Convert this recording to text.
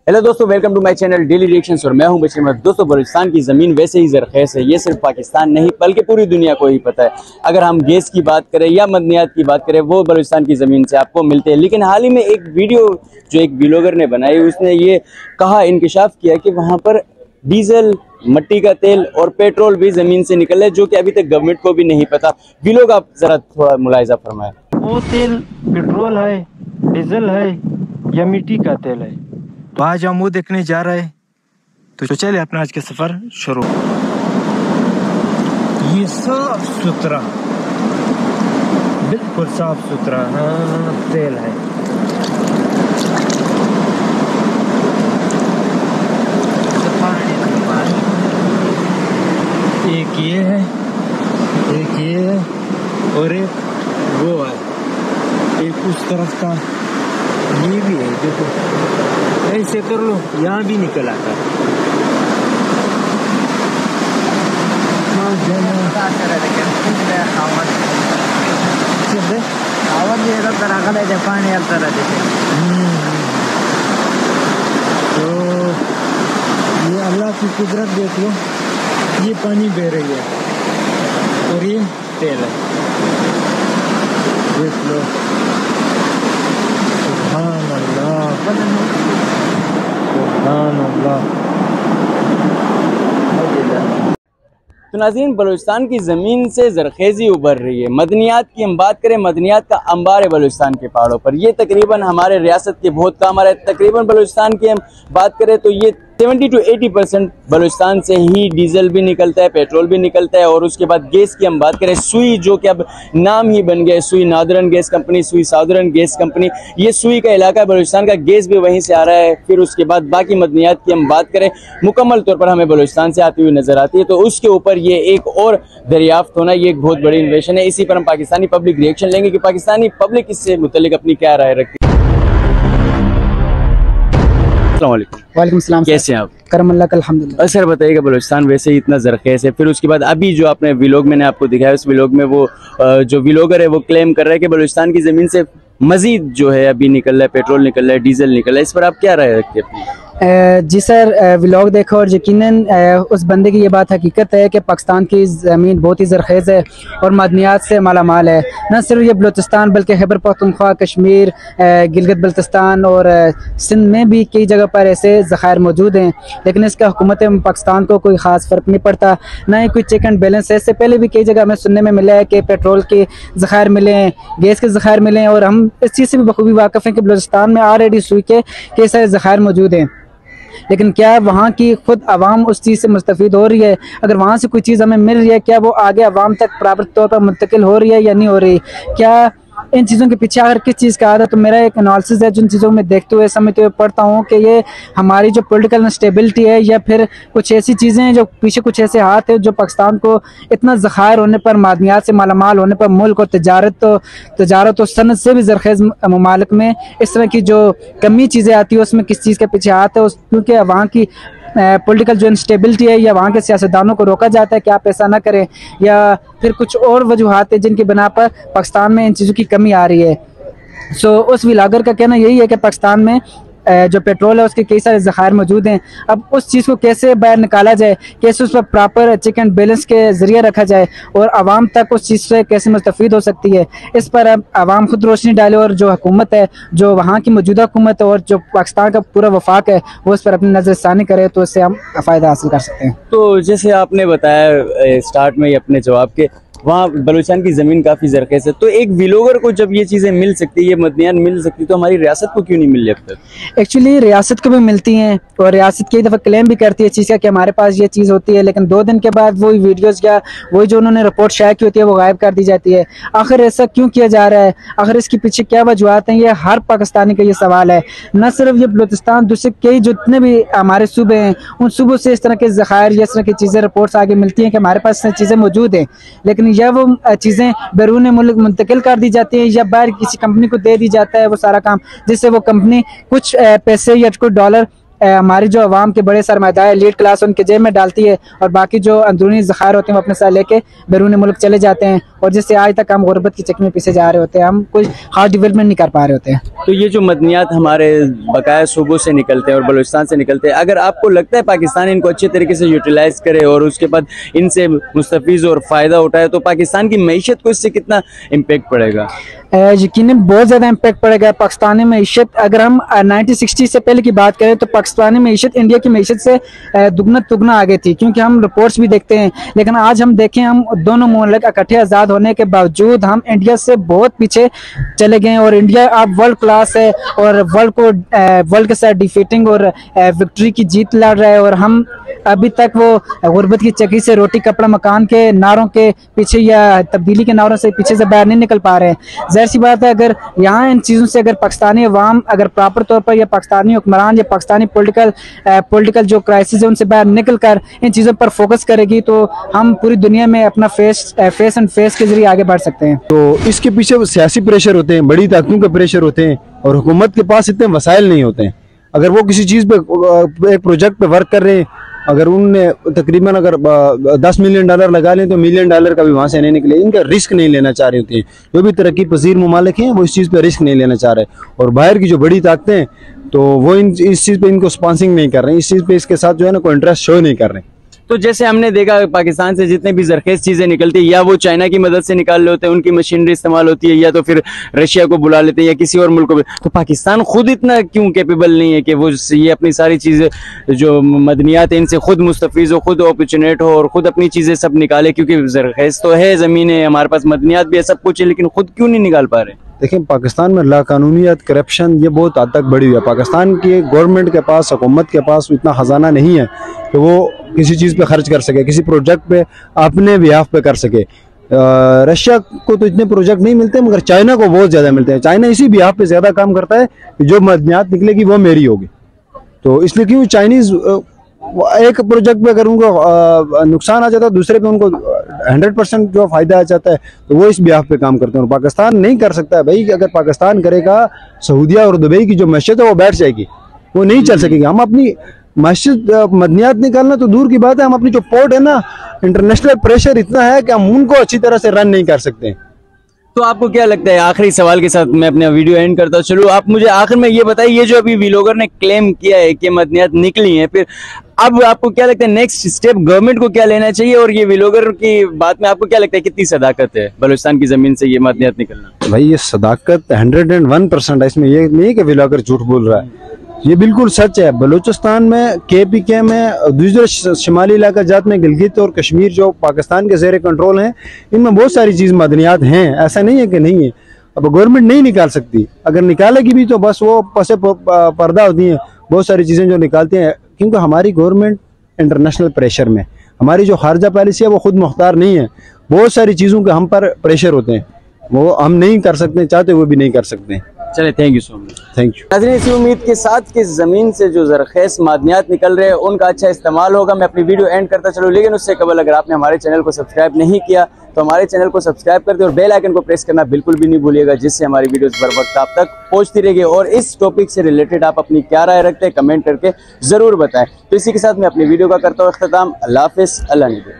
Hello दोस्तों, welcome to my channel daily reactions और मैं हूं बशीर अहमद। दोस्तों, बलूचिस्तान की ज़मीन वैसे ही ज़रख़ेज़ है, ये सिर्फ पाकिस्तान नहीं बल्कि पूरी दुनिया को ही पता है। अगर हम गैस की बात करें या मदनियात की बात करें, वो बलूचिस्तान की ज़मीन से आपको मिलते हैं। लेकिन हाल ही में एक वीडियो जो एक व्लॉगर ने बनाई, उसने ये कहा, इंकशाफ किया कि वहाँ पर डीजल, मट्टी का तेल और पेट्रोल भी ज़मीन से निकल है, जो कि अभी तक गवर्नमेंट को भी नहीं पता। व्लॉग आप ज़रा थोड़ा मुलाहिज़ा फरमाएं। वो तेल पेट्रोल है, डीजल है या मिट्टी का तेल है? तो आज हम वो देखने जा रहे हैं। तो चले अपना आज का सफर शुरू। ये साफ सुथरा, बिल्कुल साफ सुथरा तेल है। एक ये है, एक ये है और एक वो है, एक उस तरफ का ये भी है। देखो ऐसे कर लो, यहाँ भी निकल आता है। तो ये अल्लाह की कुदरत देख लो, ये पानी बह रही है और ये तेल है, देख लो। सुभान अल्लाह, सुभान अल्लाह। तो नाज़रीन, बलूचिस्तान की ज़मीन से ज़रख़ेज़ी उभर रही है। मदनियात की हम बात करें, मदनियात का अंबार है बलूचिस्तान के पहाड़ों पर। ये तकरीबन हमारे रियासत के बहुत काम आ रहा है। तकरीबन बलूचिस्तान की हम बात करें तो ये 70 to 80% बलूचिस्तान से ही डीजल भी निकलता है, पेट्रोल भी निकलता है। और उसके बाद गैस की हम बात करें, सुई जो कि अब नाम ही बन गया है, सुई नादरन गैस कंपनी, सुई साउदर्न गैस कंपनी, ये सुई का इलाका है, बलूचिस्तान का गैस भी वहीं से आ रहा है। फिर उसके बाद बाकी मदनियात की हम बात करें, मुकम्मल तौर पर हमें बलूचिस्तान से आती हुई नजर आती है। तो उसके ऊपर ये एक और दरियाफ्त होना, ये एक बहुत बड़ी इन्वेशन है। इसी पर हम पाकिस्तानी पब्लिक रिएक्शन लेंगे कि पाकिस्तानी पब्लिक इससे मुतल्लिक अपनी क्या राय रखती है। वालेकुम सलाम, कैसे हैं आप? करम अल्लाह का अल्हम्दुलिल्लाह। सर बताइएगा, बलूचिस्तान वैसे ही इतना ज़रख़ेज़ है, फिर उसके बाद अभी जो आपने व्लॉग मैंने आपको दिखाया, उस व्लॉग में वो जो व्लॉगर है वो क्लेम कर रहा है कि बलूचिस्तान की ज़मीन से मजीद जो है अभी निकल रहा है, पेट्रोल निकल रहा है, डीजल निकल रहा है। इस पर आप क्या राय रखते हैं अपनी? जी सर, व्लॉग देखो और यकीनन उस बंदे की ये बात हकीकत है कि पाकिस्तान की ज़मीन बहुत ही ज़रख़ेज़ है और मदनियात से माला माल है। न सिर्फ ये बलूचिस्तान बल्कि खैबर पख्तूनख्वा, कश्मीर, गिलगित बल्तिस्तान और सिंध में भी कई जगह पर ऐसे ज़खायर मौजूद हैं। लेकिन इसका हुकूमत पाकिस्तान को कोई ख़ास फ़र्क नहीं पड़ता, ना ही कोई चेक एंड बैलेंस है। इससे पहले भी कई जगह हमें सुनने में मिला है कि पेट्रोल के ज़खायर मिले हैं, गैस के ज़खायर मिले हैं, और हम इस चीज़ से भी बखूबी वाक़िफ़ हैं कि बलूचिस्तान में ऑलरेडी सुई के कई सारे ज़खायर मौजूद हैं। लेकिन क्या वहाँ की खुद आवाम उस चीज़ से मुस्तफ़ीद हो रही है? अगर वहाँ से कोई चीज़ हमें मिल रही है, क्या वो आगे आवाम तक बराबर तौर पर मुंतकिल हो रही है या नहीं हो रही? क्या इन चीज़ों के पीछे अगर किस चीज़ का आता है? तो मेरा एक एनालिसिस है, जिन चीज़ों में देखते हुए समझते हुए पढ़ता हूँ कि ये हमारी जो पॉलिटिकल इंस्टेबिलिटी है, या फिर कुछ ऐसी चीज़ें हैं जो पीछे, कुछ ऐसे हाथ हैं जो पाकिस्तान को इतना ज़खायर होने पर, मादनियात से मालामाल होने पर, मुल्क और तजारत और सनत से भी ज़रख़ेज़ ममालिक में इस तरह की जो कमी चीज़ें आती है, उसमें किस चीज़ के पीछे हाथ है? क्योंकि वहाँ की पॉलिटिकल जो इंस्टेबिलिटी है, या वहाँ के सियासतदानों को रोका जाता है कि आप ऐसा ना करें, या फिर कुछ और वजूहात है जिनकी बिना पर पाकिस्तान में इन चीज़ों की कमी आ रही है। सो उस व्लॉगर का कहना यही है कि पाकिस्तान में जो पेट्रोल है उसके कई सारे ज़खायर मौजूद हैं। अब उस चीज़ को कैसे बाहर निकाला जाए, कैसे उस पर प्रॉपर चेक एंड बैलेंस के ज़रिए रखा जाए और आवाम तक उस चीज़ से कैसे मुस्तफ़ीद हो सकती है, इस पर अब आवाम खुद रोशनी डाले। और जो हुकूमत है, जो वहाँ की मौजूदा हुकूमत है और जो पाकिस्तान का पूरा वफाक है, वो इस पर अपनी नज़रसानी करे, तो इससे हम फ़ायदा हासिल कर सकते हैं। तो जैसे आपने बताया स्टार्ट में ही अपने जवाब के, वहाँ बलूचिस्तान की ज़मीन काफ़ी ज़रख़ेज़ है, तो एक व्लॉगर को जब ये चीज़ें मिल सकती है, ये मदनियात मिल सकती है, तो हमारी रियासत को क्यों नहीं मिल रही अब तक? एक्चुअली रियासत को भी मिलती हैं और रियासत कई दफ़ा क्लेम भी करती है चीज़ का कि हमारे पास ये चीज़ होती है, लेकिन 2 दिन के बाद वही वीडियोज़ या वही जो उन्होंने रिपोर्ट शेयर की होती है वो गायब कर दी जाती है। आखिर ऐसा क्यों किया जा रहा है? आखिर इसके पीछे क्या वजूहत हैं? ये हर पाकिस्तानी का ये सवाल है। न सिर्फ ये बलूचिस्तान, दूसरे कई जितने भी हमारे सूबे हैं, उन सूबों से इस तरह के ज़खायर या इस तरह की चीज़ें, रिपोर्ट्स आगे मिलती हैं कि हमारे पास चीज़ें मौजूद हैं, लेकिन यह वो चीज़ें बैरून मुल्क मुंतकिल कर दी जाती है या बाहर किसी कंपनी को दे दी जाता है वो सारा काम, जिससे वो कंपनी कुछ पैसे या कुछ डॉलर हमारी जो अवाम के बड़े सरमादार लीड क्लास उनके जेब में डालती है, और बाकी जो अंदरूनी ज़खायर होते हैं वो अपने साथ लेके बैरून मुल्क चले जाते हैं और जिससे आज तक हम गुर्बत की चक्की में पीछे जा रहे होते हैं, हम कोई खास डेवलपमेंट नहीं कर पा रहे होते हैं। तो ये जो मदनियात हमारे बकाया सूबों से निकलते हैं और बलूचिस्तान से निकलते हैं, अगर आपको लगता है पाकिस्तान इनको अच्छे तरीके से यूटिलाइज करे और उसके बाद इनसे मुस्तफीज और फ़ायदा उठाए, तो पाकिस्तान की मईशत को इससे कितना इम्पेक्ट पड़ेगा? यकीनन बहुत ज़्यादा इम्पैक्ट पड़ेगा पाकिस्तानी मीशत। अगर हम 1960 से पहले की बात करें तो पाकिस्तानी मीशत इंडिया की मीशत से दुगना आगे थी, क्योंकि हम रिपोर्ट्स भी देखते हैं। लेकिन आज हम देखें, हम दोनों मुल्क इकट्ठे आज़ाद होने के बावजूद हम इंडिया से बहुत पीछे चले गए और इंडिया अब वर्ल्ड क्लास है और वर्ल्ड के साथ डिफीटिंग और विक्ट्री की जीत लड़ रहा है। और हम अभी तक वो गुर्बत की चक्की से रोटी कपड़ा मकान के नारों के पीछे या तब्दीली के नारों से पीछे से बाहर नहीं निकल पा रहे हैं। जाहिर सी बात है, अगर यहाँ इन चीज़ों से अगर पाकिस्तानी अवाम अगर प्रॉपर तौर पर या पाकिस्तानी हुक्मरान या पाकिस्तानी पॉलिटिकल जो क्राइसिस है उनसे बाहर निकल कर इन चीज़ों पर फोकस करेगी तो हम पूरी दुनिया में अपना फेस के जरिए आगे बढ़ सकते हैं। तो इसके पीछे सियासी प्रेशर होते हैं, बड़ी ताकतों के प्रेशर होते हैं और हुकूमत के पास इतने वसाइल नहीं होते हैं। अगर वो किसी चीज़ पे एक प्रोजेक्ट पे वर्क कर रहे हैं, अगर उनने तकरीबन अगर $10 मिलियन लगा लें तो $1 मिलियन का भी वहाँ से नहीं निकले। इनका रिस्क नहीं लेना चाह रहे होते हैं। जो भी तरक्की पजीर ममालिक हैं वो इस चीज़ पे रिस्क नहीं लेना चाह रहे, और बाहर की जो बड़ी ताकतें हैं तो वो इस चीज़ पे इनको स्पॉन्सरिंग नहीं कर रहे हैं, इस चीज़ पे इसके साथ जो है ना कोई इंटरेस्ट शो नहीं कर रहे। तो जैसे हमने देखा पाकिस्तान से जितने भी जरखेज चीज़ें निकलती है, या वो चाइना की मदद से निकाल रहे होते हैं, उनकी मशीनरी इस्तेमाल होती है, या तो फिर रशिया को बुला लेते हैं या किसी और मुल्क को। तो पाकिस्तान खुद इतना क्यों कैपेबल नहीं है कि वो ये अपनी सारी चीज़ें जो मदनियात है इनसे खुद मुस्तफीज़ हो, खुद अपॉर्चुनेट हो और खुद अपनी चीज़ें सब निकाले? क्योंकि जरखेज तो है, ज़मीन है, हमारे पास मदनियात भी है, सब कुछ है, लेकिन खुद क्यों नहीं निकाल पा रहे? देखिए, पाकिस्तान में लाकानूनियत, करप्शन ये बहुत हद तक बढ़ी हुई है। पाकिस्तान की गवर्नमेंट के पास, हुकूमत के पास इतना ख़जाना नहीं है कि वो किसी चीज़ पे खर्च कर सके, किसी प्रोजेक्ट पे अपने बिहाफ पे कर सके। रशिया को तो इतने प्रोजेक्ट नहीं मिलते, मगर चाइना को बहुत ज़्यादा मिलते हैं। चाइना इसी बिहाफ पे ज़्यादा काम करता है कि जो मदनियात निकलेगी वो मेरी होगी। तो इसलिए क्यों चाइनीज़ एक प्रोजेक्ट पे अगर उनको नुकसान आ जाता है, दूसरे पे उनको 100% जो फ़ायदा आ जाता है, तो वो इस बिहाफ पे काम करते हैं। और पाकिस्तान नहीं कर सकता है भाई। अगर पाकिस्तान करेगा, सऊदीया और दुबई की जो मस्जिद है वो बैठ जाएगी, वो नहीं चल सकेगी। हम अपनी मस्जिद मदनियात निकालना तो दूर की बात है, हम अपनी जो पोर्ट है ना, इंटरनेशनल प्रेशर इतना है कि हम उनको अच्छी तरह से रन नहीं कर सकते। तो आपको क्या लगता है, आखिरी सवाल के साथ मैं अपना वीडियो एंड करता हूँ। चलो आप मुझे आखिर में ये बताइए, ये जो अभी व्लॉगर ने क्लेम किया है कि मदनियात निकली हैं, फिर अब आपको क्या लगता है नेक्स्ट स्टेप गवर्नमेंट को क्या लेना चाहिए? और ये व्लॉगर की बात में आपको क्या लगता है कितनी सदाकत है बलूचिस्तान की जमीन से ये मदनियात निकलना? भाई ये सदाकत 101% है, इसमें ये नहीं कि व्लॉगर झूठ बोल रहा है, ये बिल्कुल सच है। बलूचिस्तान में KPK में दूसरे शुमाली इलाका जात में गिलगित और कश्मीर जो पाकिस्तान के ज़ेर कंट्रोल हैं, इनमें बहुत सारी चीज़ मदनियात हैं, ऐसा नहीं है कि नहीं है। अब गवर्नमेंट नहीं निकाल सकती, अगर निकालेगी भी तो बस वो पसे पर्दा होती हैं बहुत सारी चीज़ें जो निकालती हैं, क्योंकि हमारी गवर्नमेंट इंटरनेशनल प्रेशर में, हमारी जो खारजा पॉलिसी है वो खुद मुख्तार नहीं है। बहुत सारी चीज़ों के हम पर प्रेशर होते हैं, वो हम नहीं कर सकते, चाहते वो भी नहीं कर सकते। चले, thank you so much. Thank you. नाज़रीन, इसी उम्मीद के साथ कि ज़मीन से जो ज़रखेज़ मादनियात निकल रहे हैं उनका अच्छा इस्तेमाल होगा, मैं अपनी वीडियो एंड करता चलूँ। लेकिन उससे कबल अगर आपने हमारे चैनल को सब्सक्राइब नहीं किया तो हमारे चैनल को सब्सक्राइब कर दें और बेल आइकन को प्रेस करना बिल्कुल भी नहीं भूलिएगा, जिससे हमारी वीडियोस बर वक्त आप तक पहुंचती रहेगी। और इस टॉपिक से रिलेटेड आप अपनी क्या राय रखते हैं कमेंट करके ज़रूर बताएं। तो इसी के साथ मैं अपनी वीडियो का करता हूँ अख्ताम। अल्लाह हाफ़िज़, अल्लाह निगहबान।